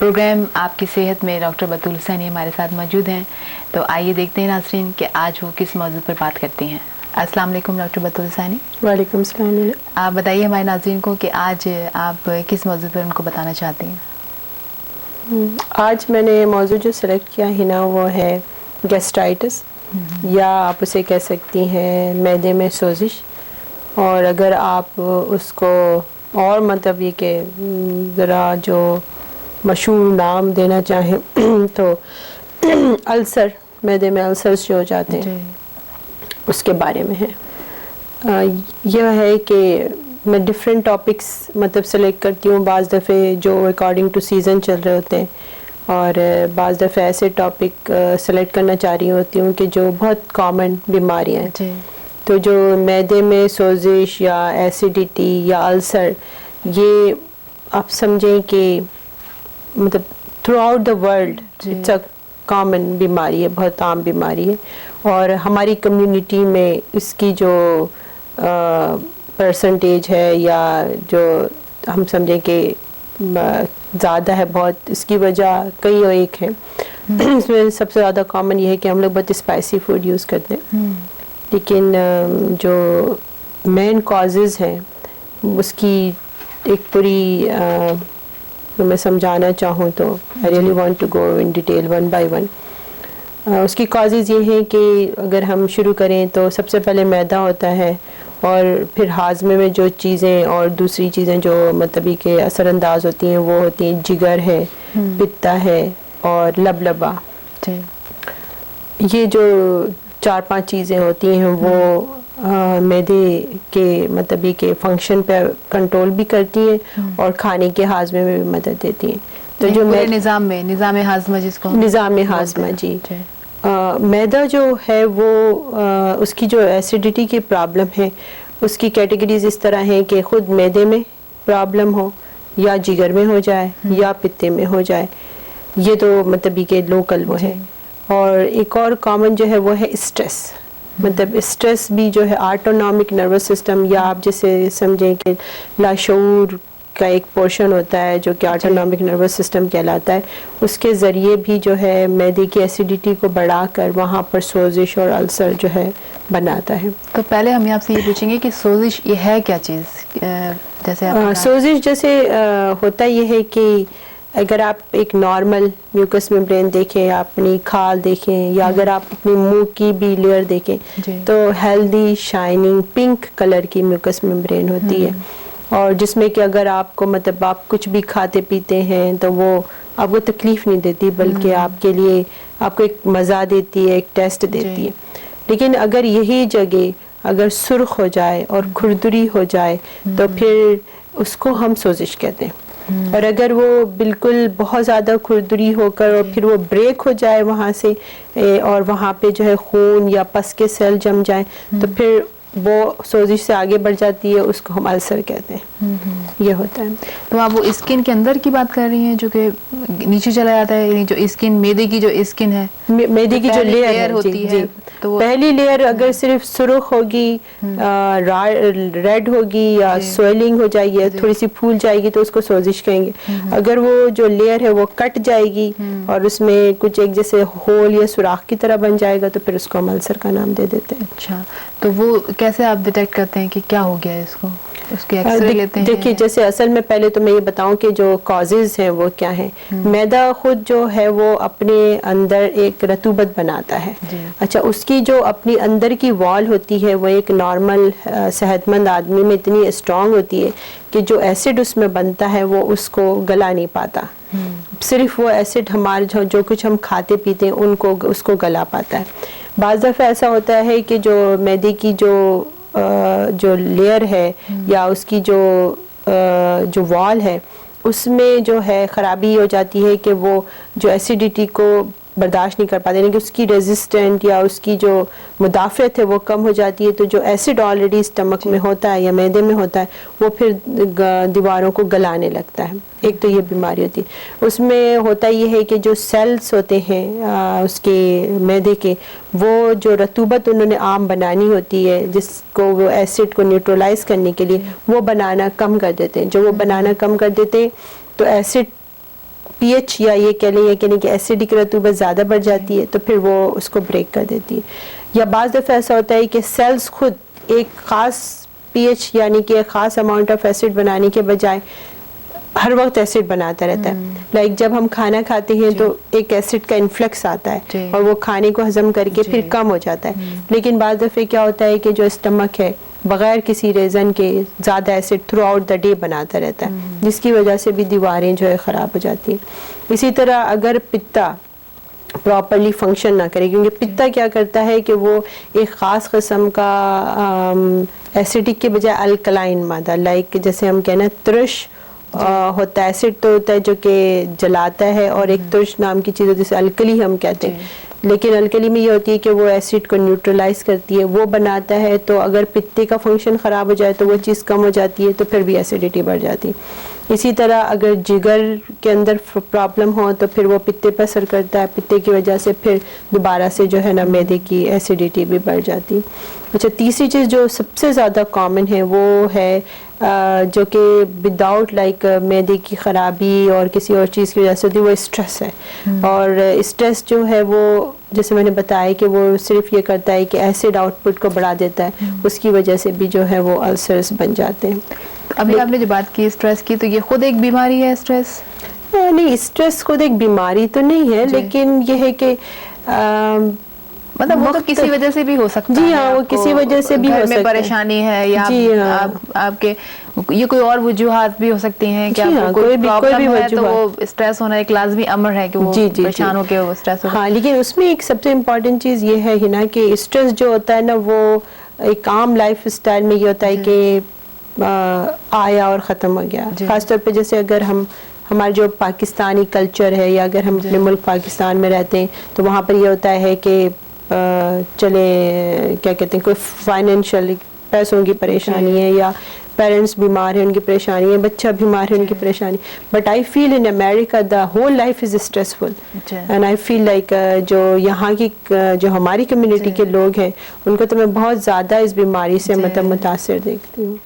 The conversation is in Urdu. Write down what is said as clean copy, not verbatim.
پروگرام آپ کی صحت میں ڈاکٹر بطول حسینی ہمارے ساتھ موجود ہیں. تو آئیے دیکھتے ہیں ناظرین کہ آج وہ کس موضوع پر بات کرتی ہیں. السلام علیکم ڈاکٹر بطول حسینی. وعلیکم السلام. آپ بتائیے ہمارے ناظرین کو کہ آج آپ کس موضوع پر ان کو بتانا چاہتی ہیں. آج میں نے موضوع جو سلیکٹ کیا ہے نا وہ ہے گیسٹرائٹس، یا آپ اسے کہہ سکتی ہیں معدے میں سوزش. اور اگر آپ اس کو اور مطلب یہ کہ ذرا جو مشہور نام دینا چاہیں تو السر، معدے میں السرز جو ہو جاتے ہیں اس کے بارے میں ہے. یہ ہے کہ میں ڈفرینٹ ٹاپکس مطلب سلیکٹ کرتی ہوں، بعض دفعے جو اکارڈنگ ٹو سیزن چل رہے ہوتے ہیں، اور بعض دفعہ ایسے ٹاپک سلیکٹ کرنا چاہ رہی ہوتی ہوں کہ جو بہت کامن بیماریاں ہیں. تو جو معدے میں سوزش یا ایسیڈیٹی یا السر، یہ آپ سمجھیں کہ مطلب throughout the world it's a common بیماری ہے، بہت عام بیماری ہے. اور ہماری کمیونٹی میں اس کی جو پرسنٹیج ہے یا جو ہم سمجھیں کہ زیادہ ہے بہت، اس کی وجہ کئی اور ایک ہے. اس میں سب سے زیادہ کامن یہ ہے کہ ہم لوگ بہت اسپائسی فوڈ یوز کرتے ہیں، لیکن جو مین کازز ہیں اس کی ایک پوری میں سمجھانا چاہوں تو I really want to go in detail one by one. اس کی کازز یہ ہیں کہ اگر ہم شروع کریں تو سب سے پہلے میدا ہوتا ہے، اور پھر ہاضمے میں جو چیزیں اور دوسری چیزیں جو مطلب کہ اثر انداز ہوتی ہیں وہ ہوتی ہیں جگر ہے، پتا ہے اور لبلبا. یہ جو 4-5 چیزیں ہوتی ہیں وہ معدے کے مطلب کہ فنکشن پہ کنٹرول بھی کرتی ہیں اور کھانے کے ہاضمے میں بھی مدد دیتی ہیں. تو جو نظام ہاضمہ جس کو نظام ہاضمہ جی میدا جو ہے وہ اس کی جو ایسیڈیٹی کی پرابلم ہے اس کی کیٹیگریز اس طرح ہیں کہ خود معدے میں پرابلم ہو، یا جگر میں ہو جائے، یا پتے میں ہو جائے. یہ تو مطلب کہ لوکل وہ ہے. اور ایک اور کامن جو ہے وہ ہے اسٹریس. مطلب اسٹریس بھی جو ہے آٹونامک نروس سسٹم، یا آپ جیسے سمجھیں کہ لاشعور کا ایک پورشن ہوتا ہے جو کہ آٹونامک نروس سسٹم کہلاتا ہے، اس کے ذریعے بھی جو ہے معدے کی ایسیڈیٹی کو بڑھا کر وہاں پر سوزش اور السر جو ہے بناتا ہے. تو پہلے ہم آپ سے یہ پوچھیں گے کہ سوزش یہ ہے کیا چیز؟ جیسے سوزش جیسے ہوتا یہ ہے کہ اگر آپ ایک نارمل میوکس میمبرین دیکھیں، آپ اپنی کھال دیکھیں، یا اگر آپ اپنی منہ کی بھی لیئر دیکھیں تو ہیلدی شائننگ پنک کلر کی میوکس میمبرین ہوتی ہے، اور جس میں کہ اگر آپ کو مطلب آپ کچھ بھی کھاتے پیتے ہیں تو وہ آپ کو تکلیف نہیں دیتی، بلکہ آپ کے لیے آپ کو ایک مزہ دیتی ہے، ایک ٹیسٹ دیتی ہے. لیکن اگر یہی جگہ اگر سرخ ہو جائے اور کھردری ہو جائے تو پھر اس کو ہم سوزش کہتے ہیں. اور اگر وہ بالکل بہت زیادہ کھردری ہو کر اور پھر وہ بریک ہو جائے وہاں سے، اور وہاں پہ جو ہے خون یا پس کے سیل جم جائیں تو پھر وہ سوزش سے آگے بڑھ جاتی ہے، اس کو ہم السر کہتے ہیں. یہ ہوتا ہے. تو آپ وہ اسکن کے اندر کی بات کر رہی ہیں جو کہ نیچے چلا جاتا ہے، یعنی جو اسکن معدے کی جو اسکن ہے، معدے کی جو لیئر ہوتی ہے، تو پہلی لیئر اگر صرف سرخ ہوگی، ریڈ ہوگی، یا سویلنگ ہو جائے گی، تھوڑی سی پھول جائے گی تو اس کو سوزش کہیں گے. اگر وہ جو لیئر ہے وہ کٹ جائے گی اور اس میں کچھ ایک جیسے ہول یا سوراخ کی طرح بن جائے گا تو پھر اس کو ہم السر کا نام دے دیتے ہیں. اچھا، تو وہ کیسے آپ ڈیٹیکٹ کرتے ہیں کہ کیا ہو گیا ہے اس کو؟ اس کے ایکس رے لیتے ہیں؟ دیکھیے جیسے اصل میں پہلے تو میں یہ بتاؤں کہ جو کازز ہیں وہ کیا ہیں. میدا خود جو ہے وہ اپنے اندر ایک رطوبت بناتا ہے. اچھا، اس کی جو اپنی اندر کی وال ہوتی ہے وہ ایک نارمل صحت مند آدمی میں اتنی اسٹرانگ ہوتی ہے کہ جو ایسڈ اس میں بنتا ہے وہ اس کو گلا نہیں پاتا. صرف وہ ایسڈ ہمارے جو کچھ ہم کھاتے پیتے ہیں اس کو گلا پاتا ہے. بعض دفعہ ایسا ہوتا ہے کہ جو معدے کی جو لیئر ہے یا اس کی جو وال ہے اس میں جو ہے خرابی ہو جاتی ہے کہ وہ جو ایسیڈیٹی کو برداشت نہیں کر پاتے، یعنی کہ اس کی ریزسٹنٹ یا اس کی جو مدافعت ہے وہ کم ہو جاتی ہے. تو جو ایسڈ آلریڈی اسٹمک میں ہوتا ہے یا معدے میں ہوتا ہے وہ پھر دیواروں کو گلانے لگتا ہے. ایک تو یہ بیماری ہوتی ہے. اس میں ہوتا یہ ہے کہ جو سیلز ہوتے ہیں اس کے معدے کے، وہ جو رطوبت انہوں نے عام بنانی ہوتی ہے جس کو وہ ایسڈ کو نیوٹرلائز کرنے کے لیے، وہ بنانا کم کر دیتے ہیں. جو وہ بنانا کم کر دیتے ہیں تو ایسڈ پی ایچ یا یہ کہہ لیں کہ ایسیڈک رطوبت زیادہ بڑھ جاتی ہے تو پھر وہ اس کو بریک کر دیتی ہے. یا بعض دفعہ ایسا ہوتا ہے کہ سیلز خود ایک خاص پی ایچ یعنی کہ خاص اماؤنٹ آف ایسڈ بنانے کے بجائے ہر وقت ایسڈ بناتا رہتا ہے. لائک جب ہم کھانا کھاتے ہیں تو ایک ایسڈ کا انفلکس آتا ہے اور وہ کھانے کو ہضم کر کے پھر کم ہو جاتا ہے. لیکن بعض دفعہ کیا ہوتا ہے کہ جو اسٹمک ہے بغیر کسی ریزن کے زیادہ acid throughout the day بناتا رہتا ہے, جس کی وجہ سے بھی دیواریں جو ہے خراب ہو جاتی ہیں. اسی طرح اگر پتا پراپرلی فنکشن نہ کرے, کیونکہ پتا کیا کرتا ہے کہ وہ ایک خاص قسم کا ایسیڈک کے بجائے الکلائن مادہ, لائک جیسے ہم کہنا ترش ہوتا ہے, ایسڈ تو ہوتا ہے جو کہ جلاتا ہے, اور ایک ترش نام کی چیز جسے الکلی ہم کہتے ہیں, لیکن الکلی میں یہ ہوتی ہے کہ وہ ایسڈ کو نیوٹرلائز کرتی ہے, وہ بناتا ہے. تو اگر پتے کا فنکشن خراب ہو جائے تو وہ چیز کم ہو جاتی ہے, تو پھر بھی ایسیڈیٹی بڑھ جاتی ہے. اسی طرح اگر جگر کے اندر پرابلم ہو تو پھر وہ پتے پر اثر کرتا ہے, پتے کی وجہ سے پھر دوبارہ سے جو ہے نا معدے کی ایسیڈیٹی بھی بڑھ جاتی. اچھا, تیسری چیز جو سب سے زیادہ کامن ہے وہ ہے جو کہ وداؤٹ لائک معدے کی خرابی اور کسی اور چیز کی وجہ سے ہوتی ہے, وہ اسٹریس ہے. اور اسٹریس جو ہے وہ جیسے میں نے بتایا کہ وہ صرف یہ کرتا ہے کہ ایسڈ آؤٹ پٹ کو بڑھا دیتا ہے, اس کی وجہ سے بھی جو ہے وہ السرز بن جاتے ہیں. ابھی آپ نے جو بات کی اسٹریس کی, تو یہ خود ایک بیماری ہے اسٹریس؟ نہیں, اسٹریس خود ایک بیماری تو نہیں ہے, لیکن یہ ہے کہ مطلب وہ تو کسی وجہ سے بھی ہو سکتا ہے. جی ہاں, وہ کسی وجہ سے بھی ہو سکتا ہے. پریشانی ہے یا آپ کے یہ کوئی اور وجوہات بھی ہو سکتی ہیں کہ آپ کو کوئی پرابلم ہے تو وہ اسٹریس ہونا ایک لازمی امر ہے کہ وہ پریشان ہو کے وہ اسٹریس ہو. ہاں, لیکن اس میں ایک سب سے امپورٹنٹ چیز یہ ہے نا کہ اسٹریس جو ہوتا ہے نا وہ ایک عام لائف اسٹائل میں یہ ہوتا ہے کہ آیا اور ختم ہو گیا. خاص طور پہ جیسے اگر ہمارا جو پاکستانی کلچر ہے, یا اگر ہم اپنے ملک پاکستان میں رہتے ہیں تو وہاں پر یہ ہوتا ہے کہ چلے کیا کہتے ہیں کوئی فائنینشیل پیسوں کی پریشانی ہے, یا پیرنٹس بیمار ہیں ان کی پریشانی ہے, بچہ بیمار ہے ان کی پریشانی. But I feel in America the whole life is stressful, and I feel like جو یہاں کی جو ہماری کمیونٹی کے لوگ ہیں ان کو تو میں بہت زیادہ اس بیماری سے مطلب متاثر دیکھتی ہوں.